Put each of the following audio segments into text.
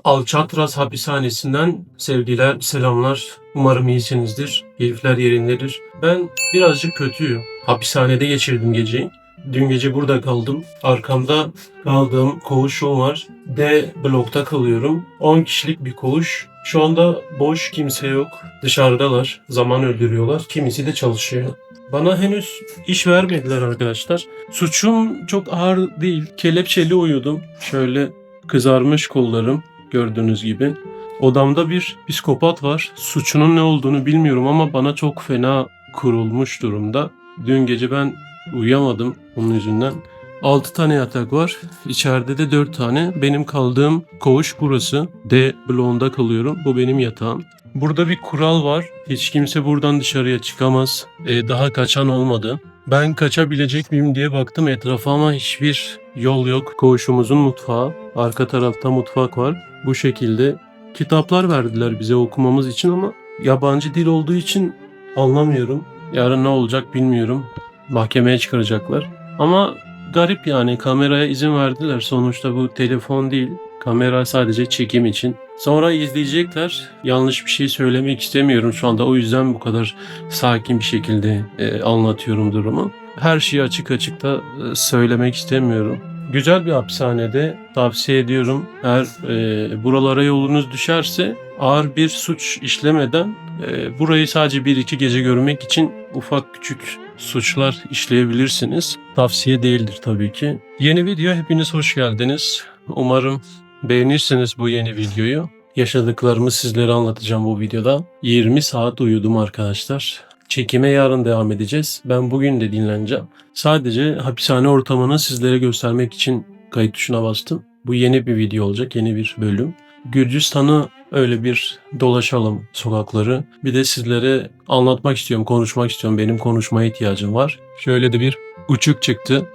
Alcatraz hapishanesinden sevgiler, selamlar. Umarım iyisinizdir. Keyifler yerindedir. Ben birazcık kötüyüm. Hapishanede geçirdim geceyi. Dün gece burada kaldım. Arkamda kaldığım koğuşum var. D blokta kalıyorum. 10 kişilik bir koğuş. Şu anda boş, kimse yok. Dışarıdalar. Zaman öldürüyorlar. Kimisi de çalışıyor. Bana henüz iş vermediler arkadaşlar. Suçum çok ağır değil. Kelepçeli uyudum. Şöyle kızarmış kollarım. Gördüğünüz gibi. Odamda bir psikopat var. Suçunun ne olduğunu bilmiyorum ama bana çok fena kurulmuş durumda. Dün gece ben uyuyamadım onun yüzünden. 6 tane yatak var. İçeride de 4 tane. Benim kaldığım koğuş burası. D bloğunda kalıyorum. Bu benim yatağım. Burada bir kural var. Hiç kimse buradan dışarıya çıkamaz. Daha kaçan olmadı. Ben kaçabilecek miyim diye baktım etrafa ama hiçbir yol yok. Koğuşumuzun mutfağı. Arka tarafta mutfak var. Bu şekilde kitaplar verdiler bize okumamız için ama yabancı dil olduğu için anlamıyorum. Yarın ne olacak bilmiyorum. Mahkemeye çıkaracaklar. Ama garip yani kameraya izin verdiler. Sonuçta bu telefon değil. Kamera sadece çekim için. Sonra izleyecekler. Yanlış bir şey söylemek istemiyorum şu anda. O yüzden bu kadar sakin bir şekilde anlatıyorum durumu. Her şeyi açık açık da söylemek istemiyorum. Güzel bir hapishanede tavsiye ediyorum. Eğer buralara yolunuz düşerse ağır bir suç işlemeden burayı sadece bir iki gece görmek için ufak küçük suçlar işleyebilirsiniz. Tavsiye değildir tabii ki. Yeni video hepiniz hoş geldiniz. Umarım beğenirsiniz bu yeni videoyu. Yaşadıklarımı sizlere anlatacağım bu videoda. 20 saat uyudum arkadaşlar. Çekime yarın devam edeceğiz. Ben bugün de dinleneceğim. Sadece hapishane ortamını sizlere göstermek için kayıt tuşuna bastım. Bu yeni bir video olacak, yeni bir bölüm. Gürcistan'ı öyle bir dolaşalım sokakları. Bir de sizlere anlatmak istiyorum, konuşmak istiyorum. Benim konuşmaya ihtiyacım var. Şöyle de bir uçuk çıktı.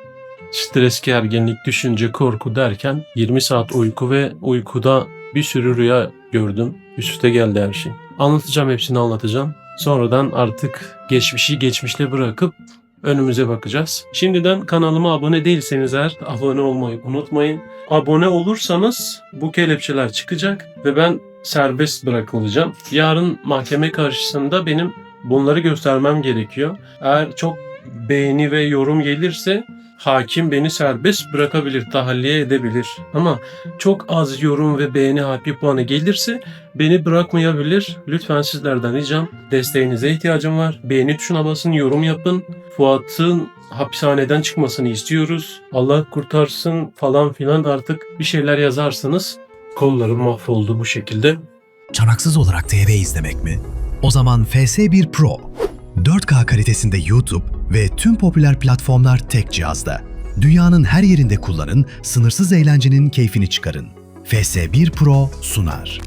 Stres, gerginlik, düşünce, korku derken 20 saat uyku ve uykuda bir sürü rüya gördüm. Üst üste geldi her şey. Anlatacağım, hepsini anlatacağım. Sonradan artık geçmişi geçmişte bırakıp önümüze bakacağız. Şimdiden kanalıma abone değilseniz eğer abone olmayı unutmayın. Abone olursanız bu kelepçeler çıkacak ve ben serbest bırakılacağım. Yarın mahkeme karşısında benim bunları göstermem gerekiyor. Eğer çok beğeni ve yorum gelirse hakim beni serbest bırakabilir, tahliye edebilir. Ama çok az yorum ve beğeni happy puanı gelirse beni bırakmayabilir. Lütfen sizlerden ricam, desteğinize ihtiyacım var. Beğeni tuşuna basın, yorum yapın. Fuat'ın hapishaneden çıkmasını istiyoruz. Allah kurtarsın falan filan, artık bir şeyler yazarsınız. Kollarım mahvoldu bu şekilde. Çanaksız olarak TV izlemek mi? O zaman FS1 Pro. 4K kalitesinde YouTube ve tüm popüler platformlar tek cihazda. Dünyanın her yerinde kullanın, sınırsız eğlencenin keyfini çıkarın. FS1 Pro sunar.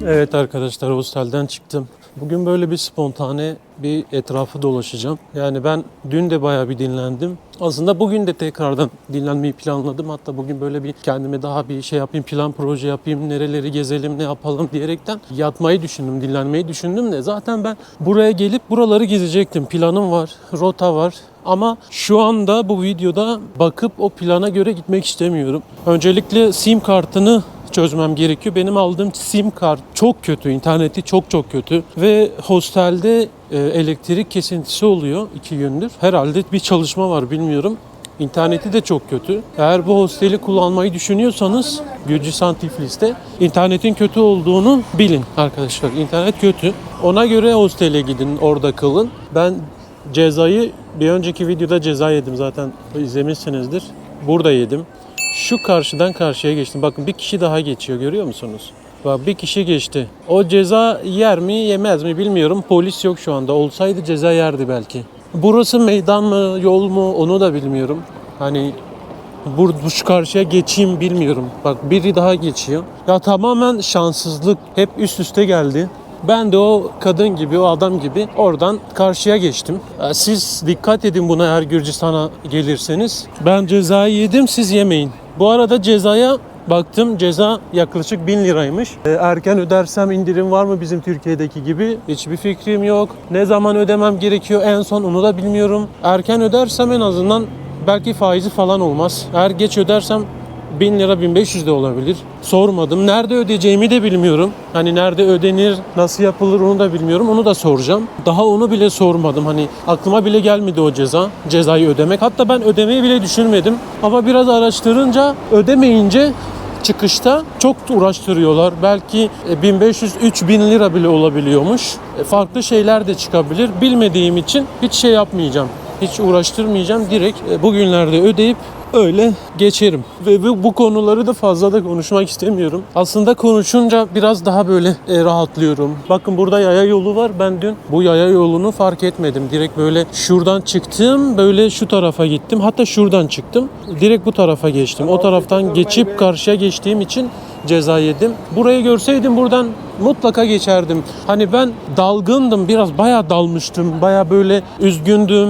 Evet arkadaşlar, hostelden çıktım. Bugün böyle bir spontane bir etrafı dolaşacağım. Yani ben dün de bayağı bir dinlendim. Aslında bugün de tekrardan dinlenmeyi planladım. Hatta bugün böyle bir kendime daha bir şey yapayım, plan proje yapayım, nereleri gezelim, ne yapalım diyerekten yatmayı düşündüm, dinlenmeyi düşündüm de zaten ben buraya gelip buraları gezecektim. Planım var, rota var. Ama şu anda bu videoda bakıp o plana göre gitmek istemiyorum. Öncelikle SIM kartını çözmem gerekiyor. Benim aldığım SIM kart çok kötü, interneti çok kötü ve hostelde elektrik kesintisi oluyor 2 gündür. Herhalde bir çalışma var, bilmiyorum. İnterneti de çok kötü. Eğer bu hosteli kullanmayı düşünüyorsanız Gürcistan Tiflis'te internetin kötü olduğunu bilin arkadaşlar. İnternet kötü. Ona göre hostele gidin, orada kalın. Ben cezayı bir önceki videoda ceza yedim, zaten izlemişsinizdir. Burada yedim. Şu karşıdan karşıya geçtim. Bakın bir kişi daha geçiyor, görüyor musunuz? Bak, bir kişi geçti. O ceza yer mi yemez mi bilmiyorum. Polis yok şu anda. Olsaydı ceza yerdi belki. Burası meydan mı yol mu onu da bilmiyorum. Hani şu karşıya geçeyim bilmiyorum. Bak biri daha geçiyor. Ya tamamen şanssızlık. Hep üst üste geldi. Ben de o kadın gibi, o adam gibi oradan karşıya geçtim. Siz dikkat edin buna eğer Gürcistan'a gelirseniz. Ben cezayı yedim, siz yemeyin. Bu arada cezaya Baktım ceza yaklaşık 1000 liraymış. Erken ödersem indirim var mı bizim Türkiye'deki gibi? Hiçbir fikrim yok. Ne zaman ödemem gerekiyor en son onu da bilmiyorum. Erken ödersem en azından belki faizi falan olmaz. Eğer geç ödersem 1000 lira 1500 de olabilir. Sormadım. Nerede ödeyeceğimi de bilmiyorum. Hani nerede ödenir, nasıl yapılır onu da bilmiyorum. Onu da soracağım. Daha onu bile sormadım. Hani aklıma bile gelmedi o cezayı ödemek. Hatta ben ödemeyi bile düşünmedim. Ama biraz araştırınca ödemeyince çıkışta çok uğraştırıyorlar. Belki 1500-3000 lira bile olabiliyormuş. Farklı şeyler de çıkabilir. Bilmediğim için hiç şey yapmayacağım. Hiç uğraştırmayacağım. Direkt bugünlerde ödeyip öyle geçerim. Ve bu konuları da fazla da konuşmak istemiyorum. Aslında konuşunca biraz daha böyle rahatlıyorum. Bakın burada yaya yolu var. Ben dün bu yaya yolunu fark etmedim. Direkt böyle şuradan çıktım. Böyle şu tarafa gittim. Hatta şuradan çıktım. Direkt bu tarafa geçtim. O taraftan geçip karşıya geçtiğim için ceza yedim. Burayı görseydim buradan mutlaka geçerdim. Hani ben dalgındım. Biraz bayağı dalmıştım. Bayağı böyle üzgündüm.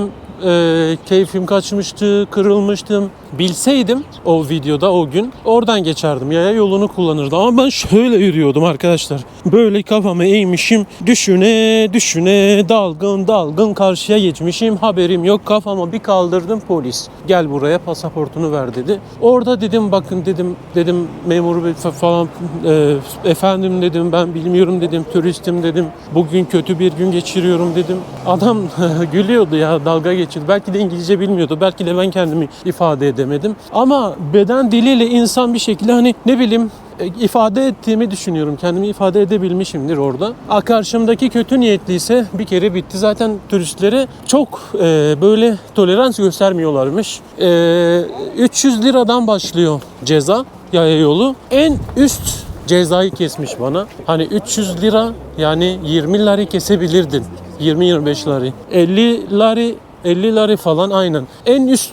Keyfim kaçmıştı, kırılmıştım. Bilseydim o videoda o gün oradan geçerdim. Yaya yolunu kullanırdım. Ama ben şöyle yürüyordum arkadaşlar. Böyle kafamı eğmişim. Düşüne düşüne dalgın karşıya geçmişim. Haberim yok. Kafamı bir kaldırdım, polis. Gel buraya, pasaportunu ver dedi. Orada dedim bakın dedim memur bey falan efendim dedim, ben bilmiyorum dedim, turistim dedim. Bugün kötü bir gün geçiriyorum dedim. Adam gülüyordu ya, dalga geçiyordu. Belki de İngilizce bilmiyordu. Belki de ben kendimi ifade edemedim. Ama beden diliyle insan bir şekilde hani ne bileyim ifade ettiğimi düşünüyorum. Kendimi ifade edebilmişimdir orada. Karşımdaki kötü niyetliyse bir kere bitti. Zaten turistlere çok böyle tolerans göstermiyorlarmış. 300 liradan başlıyor ceza, yaya yolu. En üst cezayı kesmiş bana. Hani 300 lira yani 20 lira kesebilirdin. 20-25 lira. 50 lira falan aynen. En üst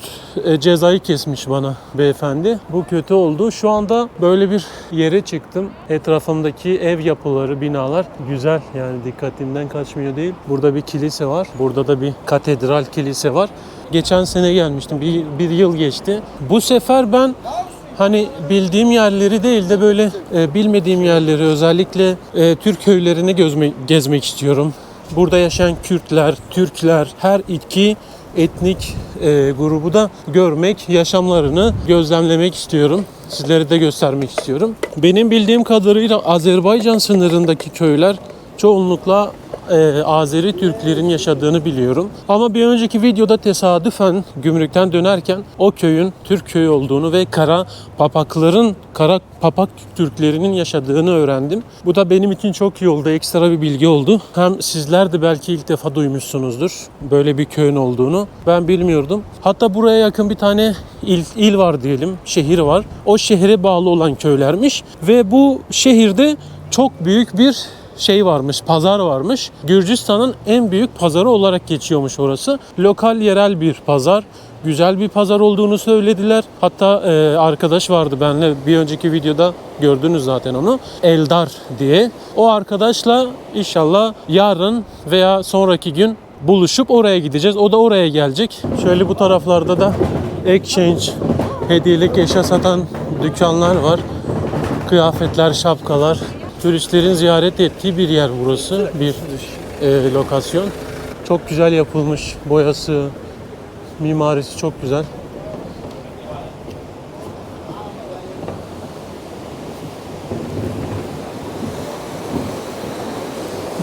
cezayı kesmiş bana beyefendi. Bu kötü oldu. Şu anda böyle bir yere çıktım. Etrafımdaki ev yapıları, binalar güzel. Yani dikkatimden kaçmıyor değil. Burada bir kilise var. Burada da bir katedral kilise var. Geçen sene gelmiştim. Bir yıl geçti. Bu sefer ben hani bildiğim yerleri değil de böyle bilmediğim yerleri, özellikle Türk köylerini gezmek istiyorum. Burada yaşayan Kürtler, Türkler, her iki etnik grubu da görmek, yaşamlarını gözlemlemek istiyorum. Sizlere de göstermek istiyorum. Benim bildiğim kadarıyla Azerbaycan sınırındaki köyler çoğunlukla Azeri Türklerin yaşadığını biliyorum. Ama bir önceki videoda tesadüfen gümrükten dönerken o köyün Türk köyü olduğunu ve kara papak Türklerinin yaşadığını öğrendim. Bu da benim için çok iyi oldu. Ekstra bir bilgi oldu. Hem sizler de belki ilk defa duymuşsunuzdur böyle bir köyün olduğunu. Ben bilmiyordum. Hatta buraya yakın bir tane il var diyelim. Şehir var. O şehre bağlı olan köylermiş. Ve bu şehirde çok büyük bir pazar varmış. Gürcistan'ın en büyük pazarı olarak geçiyormuş orası. Lokal, yerel bir pazar. Güzel bir pazar olduğunu söylediler. Hatta arkadaş vardı benimle, bir önceki videoda gördünüz zaten onu. Eldar diye. O arkadaşla inşallah yarın veya sonraki gün buluşup oraya gideceğiz. O da oraya gelecek. Şöyle bu taraflarda da exchange, hediyelik eşya satan dükkanlar var. Kıyafetler, şapkalar. Turistlerin ziyaret ettiği bir yer burası. Bir lokasyon. Çok güzel yapılmış. Boyası, mimarisi çok güzel.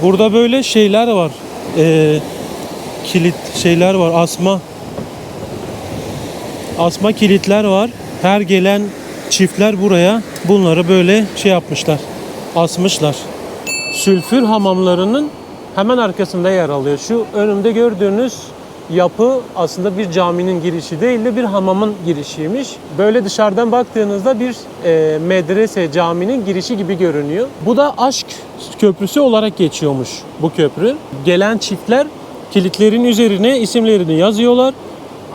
Burada böyle şeyler var. Kilit şeyler var. Asma kilitler var. Her gelen çiftler buraya bunları böyle yapmışlar. Asmışlar. Sülfür hamamlarının hemen arkasında yer alıyor. Şu önümde gördüğünüz yapı aslında bir caminin girişi değil de bir hamamın girişiymiş. Böyle dışarıdan baktığınızda bir medrese, caminin girişi gibi görünüyor. Bu da Aşk Köprüsü olarak geçiyormuş bu köprü. Gelen çiftler kilitlerin üzerine isimlerini yazıyorlar.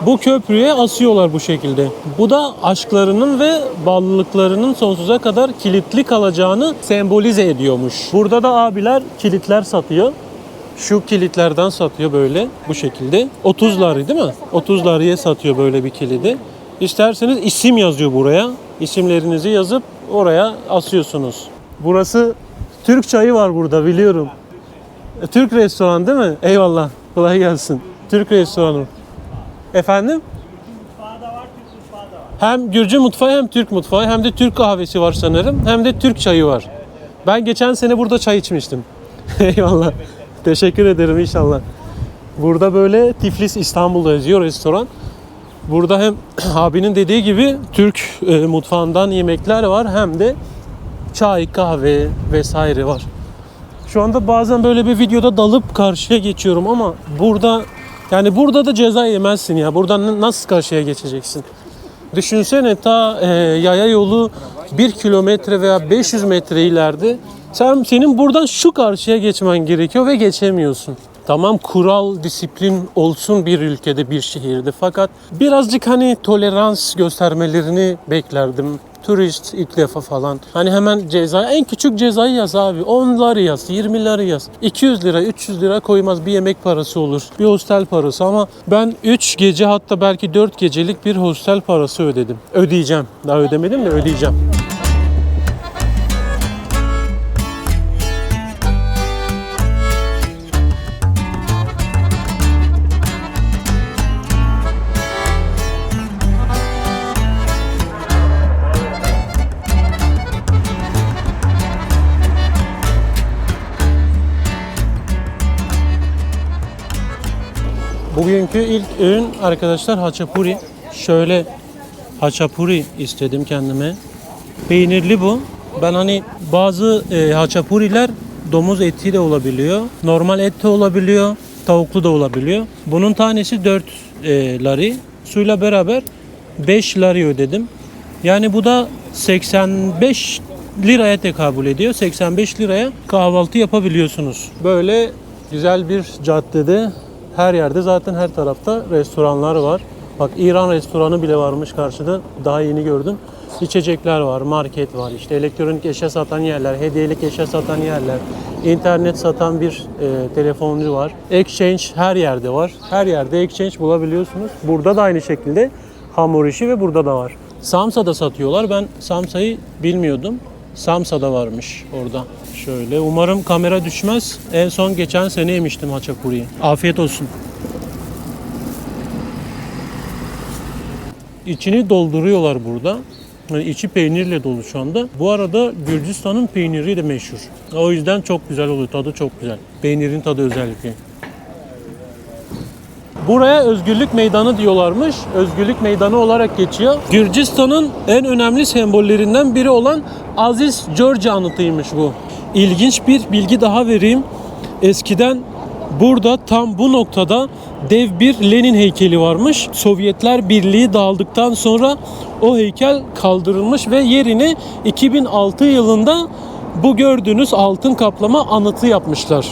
Bu köprüye asıyorlar bu şekilde. Bu da aşklarının ve bağlılıklarının sonsuza kadar kilitli kalacağını sembolize ediyormuş. Burada da abiler kilitler satıyor. Şu kilitlerden satıyor böyle bu şekilde. 30 lari değil mi? 30 lariye satıyor böyle bir kilidi. İsterseniz isim yazıyor buraya. İsimlerinizi yazıp oraya asıyorsunuz. Burası Türk çayı var burada, biliyorum. Türk restoran değil mi? Eyvallah. Kolay gelsin. Türk restoranı. Efendim? Hem Gürcü mutfağı hem Türk mutfağı hem de Türk kahvesi var sanırım. Hem de Türk çayı var. Ben geçen sene burada çay içmiştim. Eyvallah. Teşekkür ederim inşallah. Burada böyle Tiflis İstanbul'da yazıyor restoran. Burada hem abinin dediği gibi Türk mutfağından yemekler var hem de çay, kahve vesaire var. Şu anda bazen böyle bir videoda dalıp karşıya geçiyorum ama burada burada da ceza yemezsin ya. Buradan nasıl karşıya geçeceksin? Düşünsene yaya yolu 1 kilometre veya 500 metre ileride. Senin buradan şu karşıya geçmen gerekiyor ve geçemiyorsun. Tamam, kural, disiplin olsun bir ülkede, bir şehirde. Fakat birazcık tolerans göstermelerini beklerdim. Turist ilk defa falan. Hemen ceza, en küçük cezayı yaz abi. 10'ları yaz, 20'leri yaz. 200 lira, 300 lira koymaz, bir yemek parası olur. Bir hostel parası ama ben 3 gece hatta belki 4 gecelik bir hostel parası ödedim. Ödeyeceğim. Daha ödemedim de ödeyeceğim. Bugünkü ilk öğün arkadaşlar haçapuri. Şöyle haçapuri istedim kendime. Peynirli bu. Ben bazı haçapuriler domuz eti de olabiliyor. Normal et de olabiliyor. Tavuklu da olabiliyor. Bunun tanesi 4 lari. Suyla beraber 5 lari ödedim. Yani bu da 85 liraya tekabül ediyor. 85 liraya kahvaltı yapabiliyorsunuz. Böyle güzel bir caddede. Her yerde zaten her tarafta restoranlar var. Bak, İran restoranı bile varmış karşıda. Daha yeni gördüm. İçecekler var, market var, işte elektronik eşya satan yerler, hediyelik eşya satan yerler, internet satan bir telefoncu var. Exchange her yerde var. Her yerde exchange bulabiliyorsunuz. Burada da aynı şekilde hamur işi ve burada da var. Samsa da satıyorlar. Ben samsayı bilmiyordum. Samsa da varmış orada. Şöyle, umarım kamera düşmez. En son geçen sene yemiştim haçapuriyi. Afiyet olsun. İçini dolduruyorlar burada. İçi peynirle dolu şu anda. Bu arada Gürcistan'ın peyniri de meşhur. O yüzden çok güzel oluyor. Tadı çok güzel. Peynirin tadı özellikle. Buraya Özgürlük Meydanı diyorlarmış. Özgürlük Meydanı olarak geçiyor. Gürcistan'ın en önemli sembollerinden biri olan Aziz Georgi anıtıymış bu. İlginç bir bilgi daha vereyim. Eskiden burada tam bu noktada dev bir Lenin heykeli varmış. Sovyetler Birliği dağıldıktan sonra o heykel kaldırılmış ve yerine 2006 yılında bu gördüğünüz altın kaplama anıtı yapmışlar.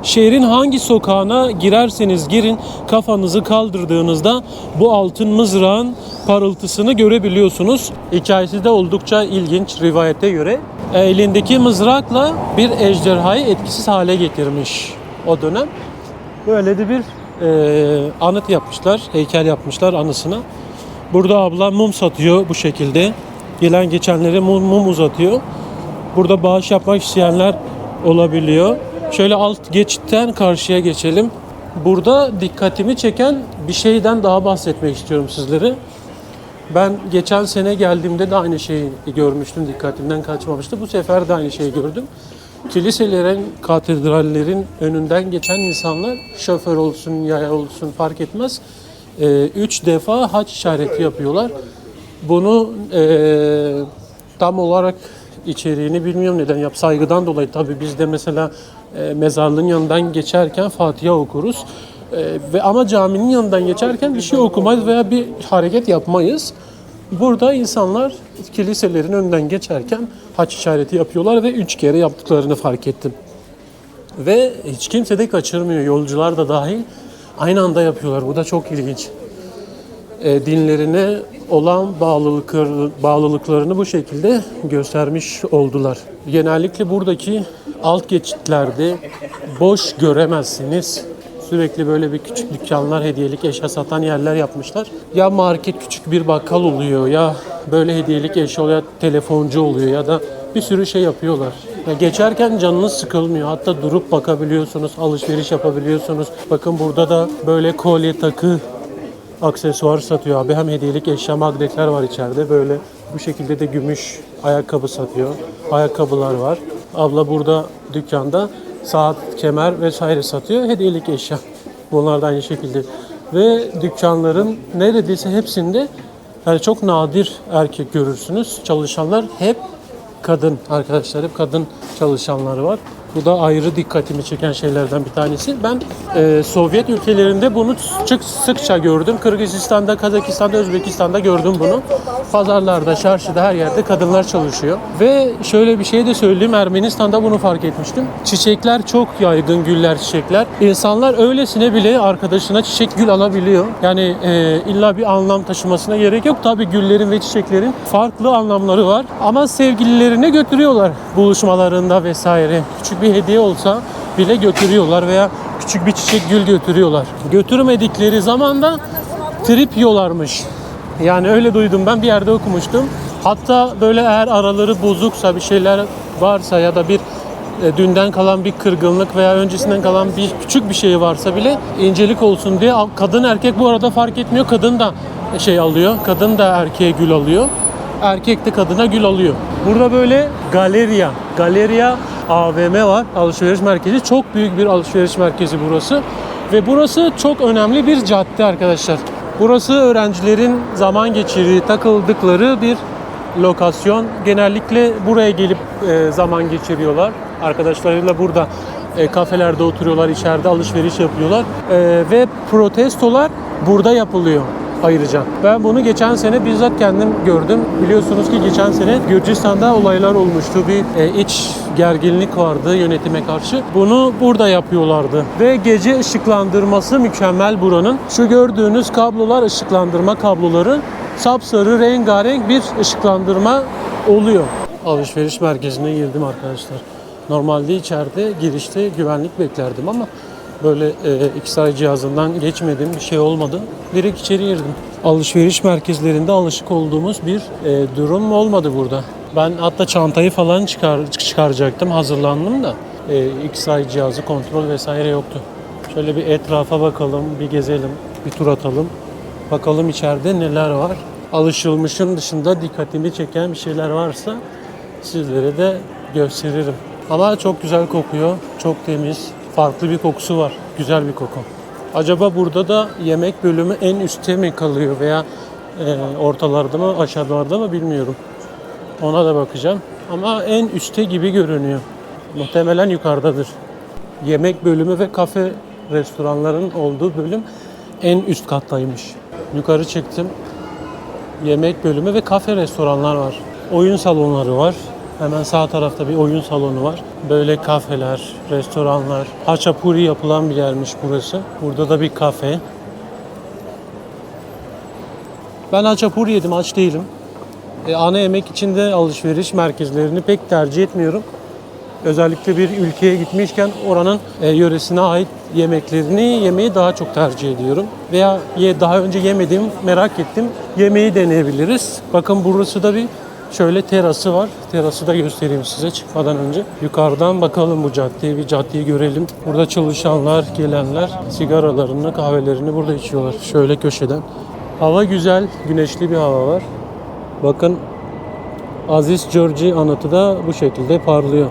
Şehrin hangi sokağına girerseniz girin, kafanızı kaldırdığınızda bu altın mızrağın parıltısını görebiliyorsunuz. Hikayesi de oldukça ilginç rivayete göre. Elindeki mızrakla bir ejderhayı etkisiz hale getirmiş o dönem. Böyle de bir anıt yapmışlar, heykel yapmışlar anısına. Burada abla mum satıyor bu şekilde. Gelen geçenlere mum uzatıyor. Burada bağış yapmak isteyenler olabiliyor. Şöyle alt geçitten karşıya geçelim. Burada dikkatimi çeken bir şeyden daha bahsetmek istiyorum sizlere. Ben geçen sene geldiğimde de aynı şeyi görmüştüm, dikkatimden kaçmamıştı. Bu sefer de aynı şeyi gördüm. Kiliselerin, katedrallerin önünden geçen insanlar, şoför olsun, yaya olsun fark etmez, 3 defa haç işareti yapıyorlar. Bunu tam olarak içeriğini bilmiyorum neden yap. Saygıdan dolayı tabii biz de mesela mezarlığın yanından geçerken Fatiha okuruz. Ama caminin yanından geçerken bir şey okumayız veya bir hareket yapmayız. Burada insanlar kiliselerin önünden geçerken haç işareti yapıyorlar ve 3 kere yaptıklarını fark ettim. Ve hiç kimse de kaçırmıyor, yolcular da dahil aynı anda yapıyorlar. Bu da çok ilginç. Dinlerine olan bağlılıklarını bu şekilde göstermiş oldular. Genellikle buradaki alt geçitlerde boş göremezsiniz. Sürekli böyle bir küçük dükkanlar, hediyelik eşya satan yerler yapmışlar. Ya market, küçük bir bakkal oluyor ya böyle hediyelik eşya oluyor, telefoncu oluyor ya da bir sürü şey yapıyorlar. Ya geçerken canınız sıkılmıyor. Hatta durup bakabiliyorsunuz, alışveriş yapabiliyorsunuz. Bakın burada da böyle kolye, takı, aksesuar satıyor abi. Hem hediyelik eşya, magnetler var içeride. Böyle bu şekilde de gümüş ayakkabı satıyor. Ayakkabılar var. Abla burada dükkanda saat, kemer vesaire satıyor. Hediyelik eşya. Bunlar da aynı şekilde. Ve dükkanların neredeyse hepsinde yani çok nadir erkek görürsünüz. Çalışanlar hep kadın arkadaşlar. Hep kadın çalışanları var. Bu da ayrı dikkatimi çeken şeylerden bir tanesi. Ben Sovyet ülkelerinde bunu sıkça gördüm. Kırgızistan'da, Kazakistan'da, Özbekistan'da gördüm bunu. Pazarlarda, çarşıda, her yerde kadınlar çalışıyor. Ve şöyle bir şey de söyleyeyim. Ermenistan'da bunu fark etmiştim. Çiçekler çok yaygın, güller, çiçekler. İnsanlar öylesine bile arkadaşına çiçek, gül alabiliyor. Yani illa bir anlam taşımasına gerek yok. Tabii güllerin ve çiçeklerin farklı anlamları var. Ama sevgililerine götürüyorlar buluşmalarında vesaire. Küçük bir hediye olsa bile götürüyorlar veya küçük bir çiçek, gül götürüyorlar. Götürmedikleri zaman da trip yiyorlarmış. Yani öyle duydum, ben bir yerde okumuştum. Hatta böyle eğer araları bozuksa, bir şeyler varsa ya da bir dünden kalan bir kırgınlık veya öncesinden kalan bir küçük bir şey varsa bile incelik olsun diye kadın erkek bu arada fark etmiyor. Kadın da şey alıyor. Kadın da erkeğe gül alıyor. Erkek de kadına gül alıyor. Burada böyle Galeriya AVM var. Alışveriş merkezi. Çok büyük bir alışveriş merkezi burası. Ve burası çok önemli bir cadde arkadaşlar. Burası öğrencilerin zaman geçirdiği, takıldıkları bir lokasyon. Genellikle buraya gelip zaman geçiriyorlar. Arkadaşlarıyla burada kafelerde oturuyorlar, içeride alışveriş yapıyorlar. Ve protestolar burada yapılıyor ayrıca. Ben bunu geçen sene bizzat kendim gördüm. Biliyorsunuz ki geçen sene Gürcistan'da olaylar olmuştu. Bir iç gerginlik vardı yönetime karşı. Bunu burada yapıyorlardı. Ve gece ışıklandırması mükemmel buranın. Şu gördüğünüz kablolar ışıklandırma kabloları. Sapsarı rengarenk bir ışıklandırma oluyor. Alışveriş merkezine girdim arkadaşlar. Normalde içeride girişte güvenlik beklerdim ama böyle X-ray cihazından geçmedim, bir şey olmadı. Direkt içeri girdim. Alışveriş merkezlerinde alışık olduğumuz bir durum olmadı burada. Ben hatta çantayı falan çıkaracaktım, hazırlandım da X-ray cihazı kontrol vesaire yoktu. Şöyle bir etrafa bakalım, bir gezelim, bir tur atalım. Bakalım içeride neler var. Alışılmışın dışında dikkatimi çeken bir şeyler varsa sizlere de gösteririm. Ama çok güzel kokuyor, çok temiz. Farklı bir kokusu var. Güzel bir koku. Acaba burada da yemek bölümü en üstte mi kalıyor veya ortalarda mı, aşağılarda mı bilmiyorum. Ona da bakacağım. Ama en üstte gibi görünüyor. Muhtemelen yukarıdadır. Yemek bölümü ve kafe, restoranların olduğu bölüm en üst kattaymış. Yukarı çıktım. Yemek bölümü ve kafe, restoranlar var. Oyun salonları var. Hemen sağ tarafta bir oyun salonu var. Böyle kafeler, restoranlar, haçapuri yapılan bir yermiş burası. Burada da bir kafe. Ben haçapuri yedim, aç değilim. Ana yemek için de alışveriş merkezlerini pek tercih etmiyorum. Özellikle bir ülkeye gitmişken oranın yöresine ait yemeklerini yemeyi daha çok tercih ediyorum. Veya daha önce yemedim, merak ettim. Yemeği deneyebiliriz. Bakın burası da bir şöyle terası var. Terası da göstereyim size çıkmadan önce. Yukarıdan bakalım bu caddeye, bir caddeyi görelim. Burada çalışanlar, gelenler sigaralarını, kahvelerini burada içiyorlar. Şöyle köşeden. Hava güzel, güneşli bir hava var. Bakın Aziz Georgi anıtı da bu şekilde parlıyor.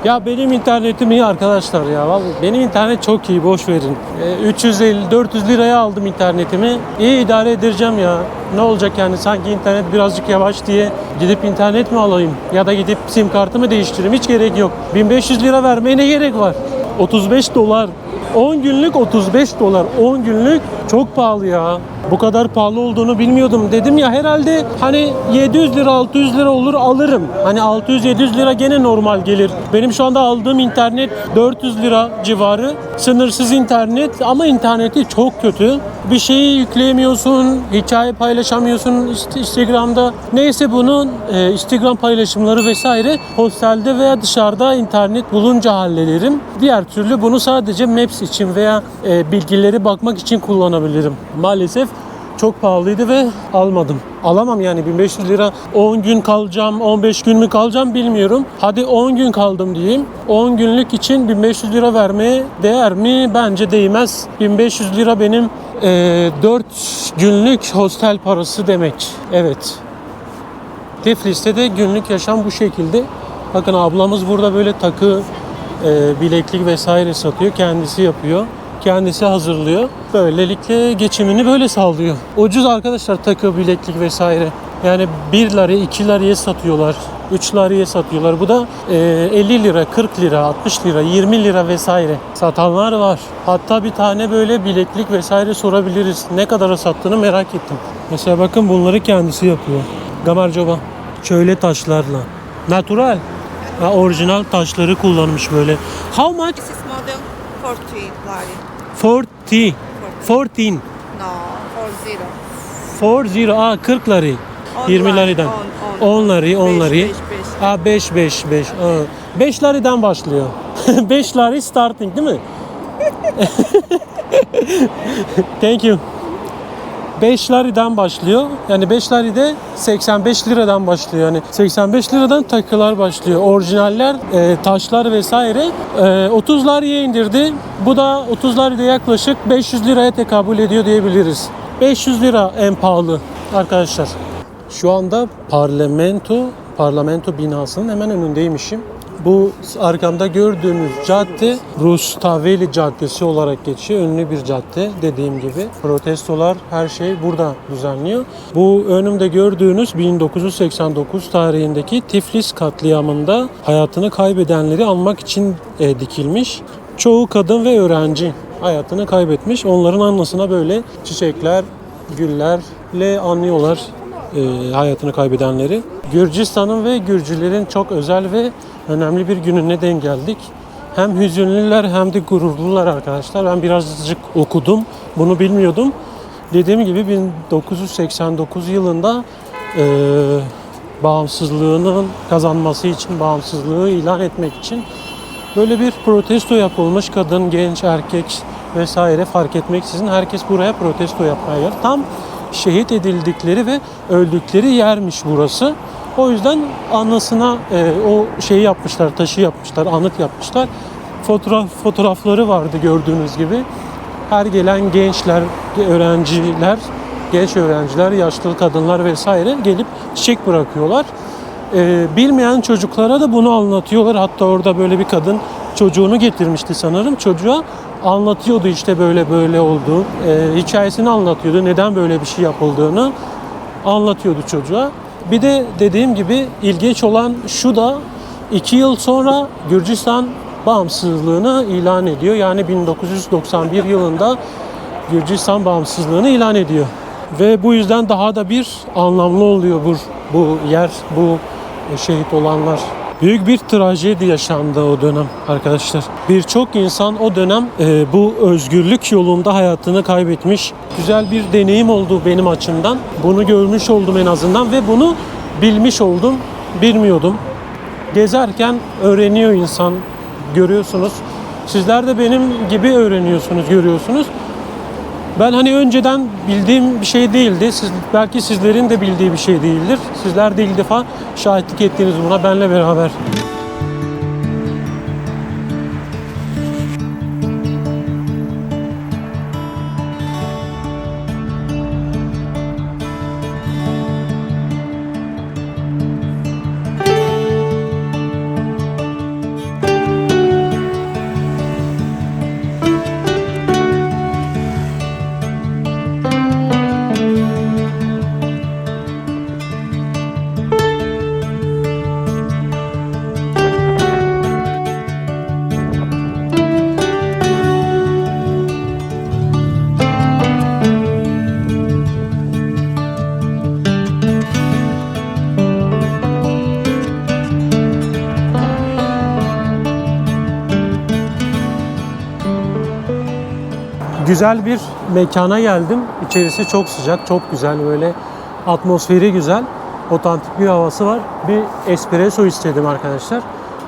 Ya benim internetim iyi arkadaşlar ya. Vallahi benim internet çok iyi, boş verin. 350-400 liraya aldım internetimi. İyi idare edeceğim ya. Ne olacak yani, sanki internet birazcık yavaş diye gidip internet mi alayım? Ya da gidip sim kartımı değiştireyim, hiç gerek yok. 1500 lira vermeye ne gerek var? 35 dolar. 10 günlük 35 dolar. 10 günlük çok pahalı ya. Bu kadar pahalı olduğunu bilmiyordum. Dedim ya herhalde hani 700 lira 600 lira olur alırım. Hani 600-700 lira gene normal gelir. Benim şu anda aldığım internet 400 lira civarı. Sınırsız internet ama interneti çok kötü. Bir şeyi yükleyemiyorsun, hikaye paylaşamıyorsun Instagram'da. Neyse bunun Instagram paylaşımları vesaire hostelde veya dışarıda internet bulunca hallederim. Diğer türlü bunu sadece Maps için veya bilgileri bakmak için kullanabilirim. Maalesef çok pahalıydı ve almadım. Alamam yani 1500 lira 10 gün kalacağım, 15 gün mü kalacağım bilmiyorum. Hadi 10 gün kaldım diyeyim. 10 günlük için 1500 lira vermeye değer mi? Bence değmez. 1500 lira benim 4 günlük hostel parası demek. Evet. Tiflis'te de günlük yaşam bu şekilde. Bakın ablamız burada böyle takı, bileklik vesaire satıyor. Kendisi yapıyor. Kendisi hazırlıyor. Böylelikle geçimini böyle sağlıyor. Ucuz arkadaşlar takı, bileklik vesaire. Yani 1 lira, 2 liraya satıyorlar. 3 liraya satıyorlar. Bu da 50 lira, 40 lira, 60 lira, 20 lira vesaire satanlar var. Hatta bir tane böyle bileklik vesaire sorabiliriz. Ne kadara sattığını merak ettim. Mesela bakın bunları kendisi yapıyor. Gamarcoba. Şöyle taşlarla. Natural. Ha, orijinal taşları kullanmış böyle. How much? This is model 40 lari. 40. 14. No, 40. 40. 40 lari. 20 laridan. 10 lari, 10 lari. 5. 5 laridan başlıyor. 5 lari starting değil mi? Thank you. 5 liradan başlıyor. Yani 5 lirada 85 liradan başlıyor. Yani 85 liradan takılar başlıyor. Orijinaller, taşlar vesaire 30 liraya indirdi. Bu da 30 lirada yaklaşık 500 liraya tekabül ediyor diyebiliriz. 500 lira en pahalı arkadaşlar. Şu anda parlamento binasının hemen önündeymişim. Bu arkamda gördüğünüz cadde Rustaveli Caddesi olarak geçiyor. Ünlü bir cadde dediğim gibi. Protestolar her şey burada düzenliyor. Bu önümde gördüğünüz 1989 tarihindeki Tiflis katliamında hayatını kaybedenleri anmak için dikilmiş. Çoğu kadın ve öğrenci hayatını kaybetmiş. Onların anısına böyle çiçekler, güllerle anlıyorlar hayatını kaybedenleri. Gürcistan'ın ve Gürcülerin çok özel ve önemli bir gününe denk geldik. Hem hüzünlüler hem de gururlular arkadaşlar. Ben birazcık okudum. Bunu bilmiyordum. Dediğim gibi 1989 yılında bağımsızlığının kazanması için, bağımsızlığı ilan etmek için böyle bir protesto yapılmış. Kadın, genç, erkek vesaire fark etmeksizin herkes buraya protesto yapmaya geldi. Tam şehit edildikleri ve öldükleri yermiş burası. O yüzden anısına o şeyi yapmışlar, taşı yapmışlar, anıt yapmışlar. Fotoğrafları vardı gördüğünüz gibi. Her gelen gençler, öğrenciler, genç öğrenciler, yaşlı kadınlar vesaire gelip çiçek bırakıyorlar. Bilmeyen çocuklara da bunu anlatıyorlar. Hatta orada böyle bir kadın çocuğunu getirmişti sanırım. Çocuğa anlatıyordu işte böyle böyle oldu. Hikayesini anlatıyordu. Neden böyle bir şey yapıldığını anlatıyordu çocuğa. Bir de dediğim gibi ilginç olan şu da 2 yıl sonra Gürcistan bağımsızlığını ilan ediyor. Yani 1991 yılında Gürcistan bağımsızlığını ilan ediyor. Ve bu yüzden daha da bir anlamlı oluyor bu yer, bu şehit olanlar. Büyük bir trajedi yaşandı o dönem arkadaşlar. Birçok insan o dönem bu özgürlük yolunda hayatını kaybetmiş. Güzel bir deneyim oldu benim açımdan. Bunu görmüş oldum en azından ve bunu bilmiş oldum. Bilmiyordum. Gezerken öğreniyor insan. Görüyorsunuz. Sizler de benim gibi öğreniyorsunuz, görüyorsunuz. Ben hani önceden bildiğim bir şey değildi. Belki sizlerin de bildiği bir şey değildir. Sizler de ilk defa şahitlik ettiniz buna benle beraber. Güzel bir mekana geldim. İçerisi çok sıcak, çok güzel böyle atmosferi güzel. Otantik bir havası var. Bir espresso istedim arkadaşlar.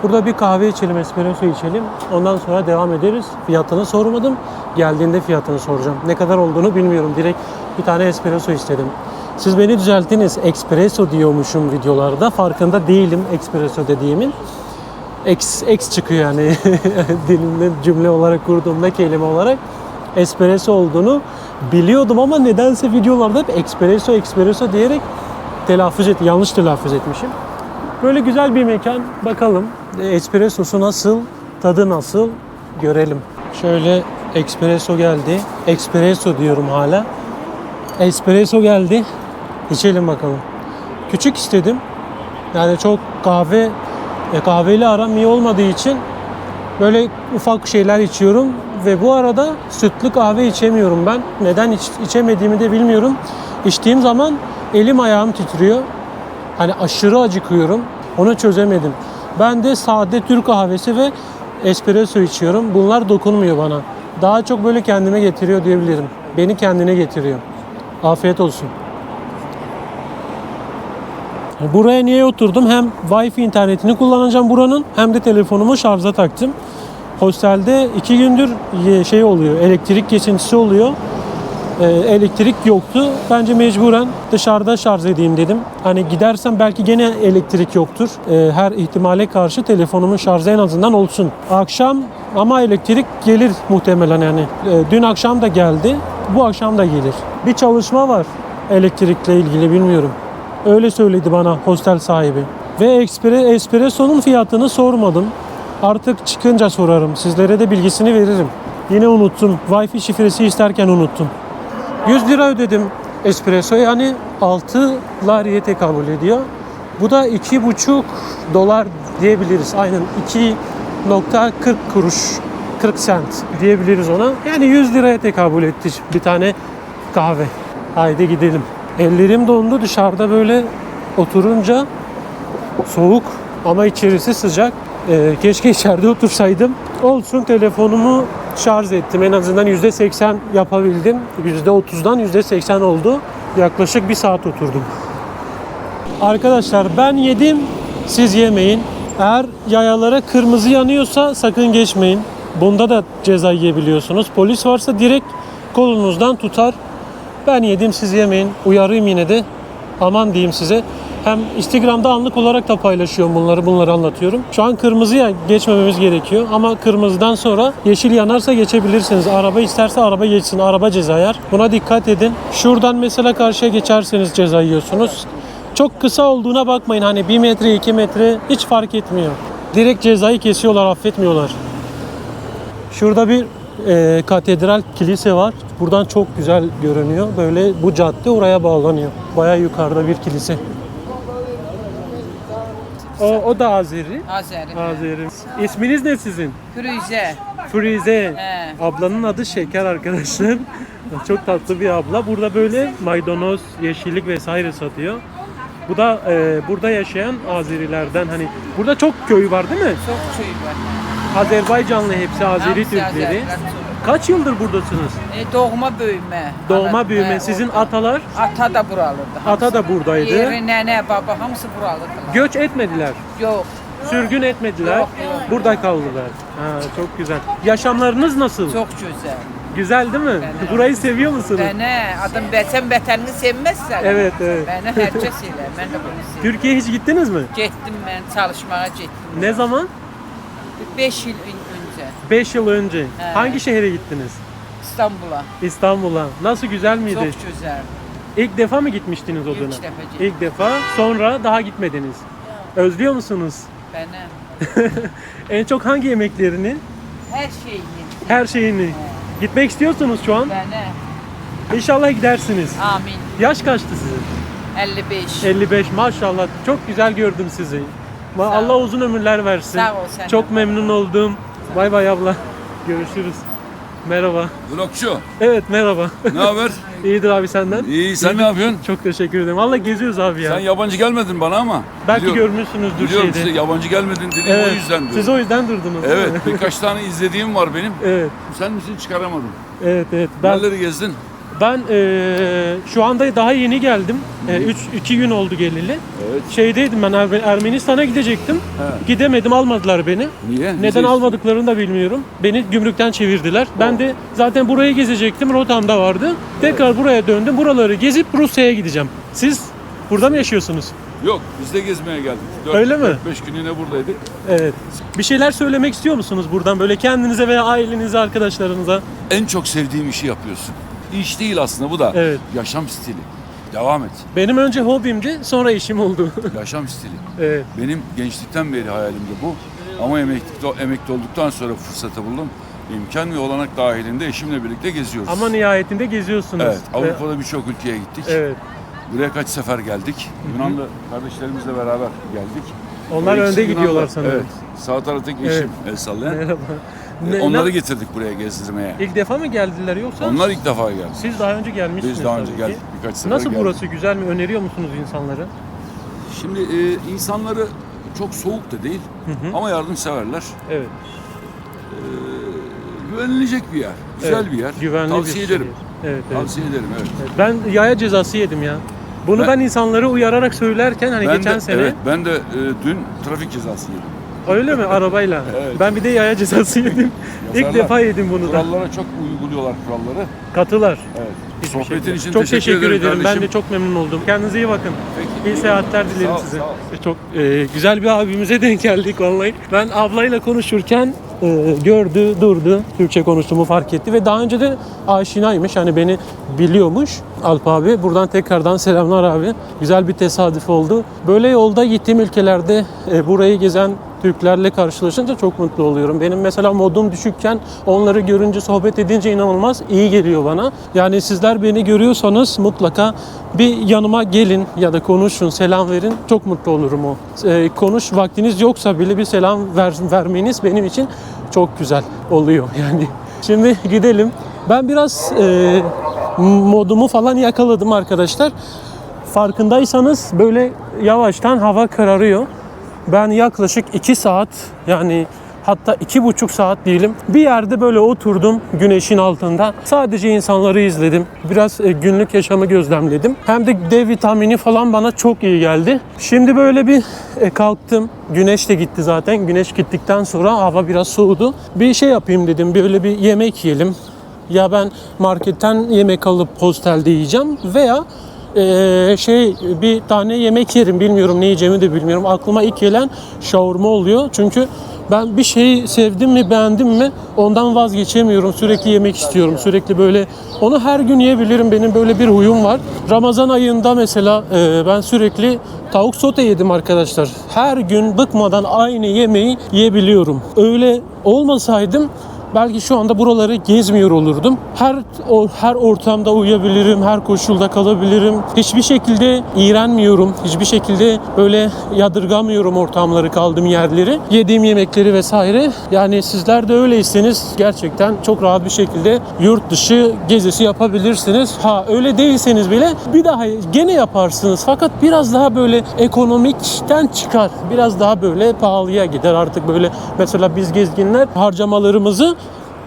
Burada bir kahve içelim, espresso içelim. Ondan sonra devam ederiz. Fiyatını sormadım. Geldiğinde fiyatını soracağım. Ne kadar olduğunu bilmiyorum. Direkt bir tane espresso istedim. Siz beni düzelttiniz. Espresso diyormuşum videolarda. Farkında değilim espresso dediğimin. X çıkıyor yani dilimde cümle olarak kurduğumda kelime olarak espresso olduğunu biliyordum ama nedense videolarda hep espresso diyerek yanlış telaffuz etmişim. Böyle güzel bir mekan. Bakalım espressosu nasıl, tadı nasıl görelim. Şöyle espresso geldi. Espresso diyorum hala. Espresso geldi. İçelim bakalım. Küçük istedim. Yani çok kahveyle aram iyi olmadığı için böyle ufak şeyler içiyorum ve bu arada sütlü kahve içemiyorum ben. Neden içemediğimi de bilmiyorum. İçtiğim zaman elim ayağım titriyor. Hani aşırı acıkıyorum. Onu çözemedim. Ben de sade Türk kahvesi ve espresso içiyorum. Bunlar dokunmuyor bana. Daha çok böyle kendime getiriyor diyebilirim. Beni kendine getiriyor. Afiyet olsun. Buraya niye oturdum? Hem Wi-Fi internetini kullanacağım buranın hem de telefonumu şarja taktım. Hostelde 2 gündür şey oluyor, elektrik kesintisi oluyor. Elektrik yoktu. Bence mecburen dışarıda şarj edeyim dedim. Hani gidersem belki gene elektrik yoktur. Her ihtimale karşı telefonumun şarjı en azından olsun. Akşam ama elektrik gelir muhtemelen yani. Dün akşam da geldi. Bu akşam da gelir. Bir çalışma var elektrikle ilgili bilmiyorum. Öyle söyledi bana hostel sahibi. Ve espresso'nun fiyatını sormadım. Artık çıkınca sorarım. Sizlere de bilgisini veririm. Yine unuttum. Wi-Fi şifresi isterken unuttum. 100 lira ödedim espresso, yani 6 lariye tekabül ediyor. Bu da $2,5 diyebiliriz. Aynen 2.40 kuruş, 40 sent diyebiliriz ona. Yani 100 liraya tekabül etti bir tane kahve. Haydi gidelim. Ellerim dondu dışarıda böyle oturunca, soğuk ama içerisi sıcak. Keşke içeride otursaydım. Olsun, telefonumu şarj ettim. En azından %80 yapabildim. %30'dan %80 oldu. Yaklaşık 1 saat oturdum. Arkadaşlar ben yedim, siz yemeyin. Eğer yayalara kırmızı yanıyorsa sakın geçmeyin. Bunda da ceza yiyebiliyorsunuz. Polis varsa direkt kolunuzdan tutar. Ben yedim, siz yemeyin. Uyarayım yine de. Aman diyeyim size. Hem Instagram'da anlık olarak da paylaşıyorum bunları anlatıyorum. Şu an kırmızıya geçmememiz gerekiyor ama kırmızıdan sonra yeşil yanarsa geçebilirsiniz. Araba isterse araba geçsin, araba ceza yer. Buna dikkat edin. Şuradan mesela karşıya geçerseniz ceza yiyorsunuz. Çok kısa olduğuna bakmayın, hani 1 metre 2 metre hiç fark etmiyor. Direkt cezayı kesiyorlar, affetmiyorlar. Şurada bir katedral, kilise var. Buradan çok güzel görünüyor. Böyle bu cadde oraya bağlanıyor. Bayağı yukarıda bir kilise. O da Azeri. Azeri. İsminiz ne sizin? Firuze. Firuze. He. Ablanın adı Şeker arkadaşlar. Çok tatlı bir abla. Burada böyle maydanoz, yeşillik vesaire satıyor. Bu da burada yaşayan Azerilerden, hani burada çok köy var değil mi? Çok köy var. Azerbaycanlı hepsi, Azeri Hepsi Türkleri. Azeriler. Kaç yıldır buradasınız? Doğma büyüme. Doğma büyüme. Sizin orada. atalar? Ata da buralıdır. Ata da buradaydı. Yeri, nene, baba hamısı buralıdır. Göç etmediler. Yok. Sürgün etmediler. Yok. Burada kaldılar. Ha, çok güzel. Yaşamlarınız nasıl? Çok güzel. Güzel değil mi? Ben- Burayı seviyor musunuz? Beni adam vatanını sevmezsen. Evet, evet. Beni herkes ile. Ben de bunu seviyorum. Türkiye'ye hiç gittiniz mi? Gittim ben çalışmaya gittim. Ne zaman? 5 yıl önce 5 yıl önce. He. Hangi şehre gittiniz? İstanbul'a. İstanbul'a. Nasıl, güzel miydi? Çok güzel. İlk defa mı gitmiştiniz o İlk dönem? defa gittim. İlk defa. Sonra daha gitmediniz. Özlüyor musunuz? Benim. En çok hangi yemeklerini? Her şeyi. Her şeyini. Gitmek istiyorsunuz şu an. Beni. İnşallah gidersiniz. Amin. Yaş kaçtı sizin? 55. 55, maşallah. Çok güzel gördüm sizi. Allah ol. uzun ömürler versin. Sağ ol, sen de. Çok memnun oldum. Bay bay abla. Görüşürüz. Merhaba. Vlogçu, Evet, merhaba. ne haber? İyidir abi, senden? İyi, sen ne yapıyorsun? Çok teşekkür ederim. Valla geziyoruz abi ya. Sen yabancı gelmedin bana ama. Belki Biliyorum- görmüşsünüzdür Biliyorum şeyde. size yabancı gelmedin dedim Evet. o yüzden. diyorum. Siz o yüzden durdunuz. değil Evet, mi? birkaç tane izlediğim var benim. Evet. Sen misin çıkaramadım. Evet. Ben Nereleri gezdin? Ben şu anda daha yeni geldim. 2 gün oldu geleli. Evet. Şeydeydim ben, Ermenistan'a gidecektim. He. Gidemedim, almadılar beni. Niye? Neden almadıklarını da bilmiyorum. Beni gümrükten çevirdiler. Ben de zaten burayı gezecektim. Rotamda vardı. Tekrar buraya döndüm. Buraları gezip Rusya'ya gideceğim. Siz burada mı yaşıyorsunuz? Yok, biz de gezmeye geldik. Öyle mi? 5 günlüğüne buradaydık. Evet. Bir şeyler söylemek istiyor musunuz buradan, böyle kendinize veya ailenize, arkadaşlarınıza? En çok sevdiğim işi yapıyorsun. İş değil aslında bu da. Evet. Yaşam stili. Devam et. Benim önce hobimdi, sonra işim oldu. Yaşam stili. Evet. Benim gençlikten beri hayalimdi bu. Ama emekli olduktan sonra fırsatı buldum. İmkan ve olanak dahilinde eşimle birlikte geziyoruz. Ama nihayetinde geziyorsunuz. Evet, Avrupa'da birçok ülkeye gittik. Evet. Buraya kaç sefer geldik. Yunanlı kardeşlerimizle beraber geldik. Onlar O önde ikisi gidiyorlar Yunanlı. sanırım. Evet. Sağ taraftaki Evet. eşim el sallayan. Merhaba. Onları getirdik buraya gezdirmeye. İlk defa mı geldiler yoksa? Onlar ilk defa geldi. Siz daha önce gelmişsiniz. Biz daha önce tabii geldik. ki. Birkaç sefer Nasıl geldik. burası, güzel mi? Öneriyor musunuz insanlara? Şimdi insanları çok soğuk da değil ama yardımseverler. Evet. Güvenilecek bir yer. Güzel Evet, bir yer. Güvenli Tavsiye bir şey. ederim. Evet, evet. Tavsiye ederim, evet. Evet. Ben yaya cezası yedim ya. Bunu ben insanları uyararak söylerken hani geçen de, sene. Evet, ben de dün trafik cezası yedim. Öyle mi? Arabayla. Evet. Ben bir de yaya cezası yedim. İlk Yazarlar. defa yedim bunu da. Kurallara çok uyguluyorlar kuralları. Katılar. Evet. Hiçbir Sohbetin şey. için çok teşekkür ederim. Ben kardeşim. de çok memnun oldum. Kendinize iyi bakın. Peki, İyi iyi seyahatler bakın. dilerim Sağ ol, size. sağ ol. Çok güzel bir abimize denk geldik vallahi. Ben ablayla konuşurken gördü, durdu. Türkçe konuştuğumu fark etti ve daha önce de aşinaymış. Hani beni biliyormuş Alp abi. Buradan tekrardan selamlar abi. Güzel bir tesadüf oldu. Böyle yolda gittiğim ülkelerde burayı gezen Türklerle karşılaşınca çok mutlu oluyorum. Benim mesela modum düşükken onları görünce, sohbet edince inanılmaz iyi geliyor bana. Yani sizler beni görüyorsanız mutlaka bir yanıma gelin ya da konuşun, selam verin. Çok mutlu olurum o. Konuş, vaktiniz yoksa bile bir selam vermeniz benim için çok güzel oluyor yani. Şimdi gidelim. Ben biraz modumu falan yakaladım arkadaşlar. Farkındaysanız böyle yavaştan hava kararıyor. Ben yaklaşık 2 saat, yani hatta 2,5 saat diyelim, bir yerde böyle oturdum güneşin altında. Sadece insanları izledim. Biraz günlük yaşamı gözlemledim. Hem de D vitamini falan bana çok iyi geldi. Şimdi böyle bir kalktım. Güneş de gitti zaten. Güneş gittikten sonra hava biraz soğudu. Bir şey yapayım dedim. Böyle bir yemek yiyelim. Ya ben marketten yemek alıp hostelde yiyeceğim veya bir tane yemek yerim, bilmiyorum ne yiyeceğimi de bilmiyorum. Aklıma ilk gelen şavurma oluyor. Çünkü ben bir şeyi sevdim mi, beğendim mi ondan vazgeçemiyorum. Sürekli yemek istiyorum. Sürekli böyle onu her gün yiyebilirim. Benim böyle bir huyum var. Ramazan ayında mesela ben sürekli tavuk sote yedim arkadaşlar. Her gün bıkmadan aynı yemeği yiyebiliyorum. Öyle olmasaydım belki şu anda buraları gezmiyor olurdum. Her ortamda uyuyabilirim, her koşulda kalabilirim. Hiçbir şekilde iğrenmiyorum. Hiçbir şekilde böyle yadırgamıyorum ortamları, kaldığım yerleri, yediğim yemekleri vesaire. Yani sizler de öyleyseniz gerçekten çok rahat bir şekilde yurt dışı gezisi yapabilirsiniz. Öyle değilseniz bile bir daha gene yaparsınız. Fakat biraz daha böyle ekonomikten çıkar. Biraz daha böyle pahalıya gider artık böyle. Mesela biz gezginler harcamalarımızı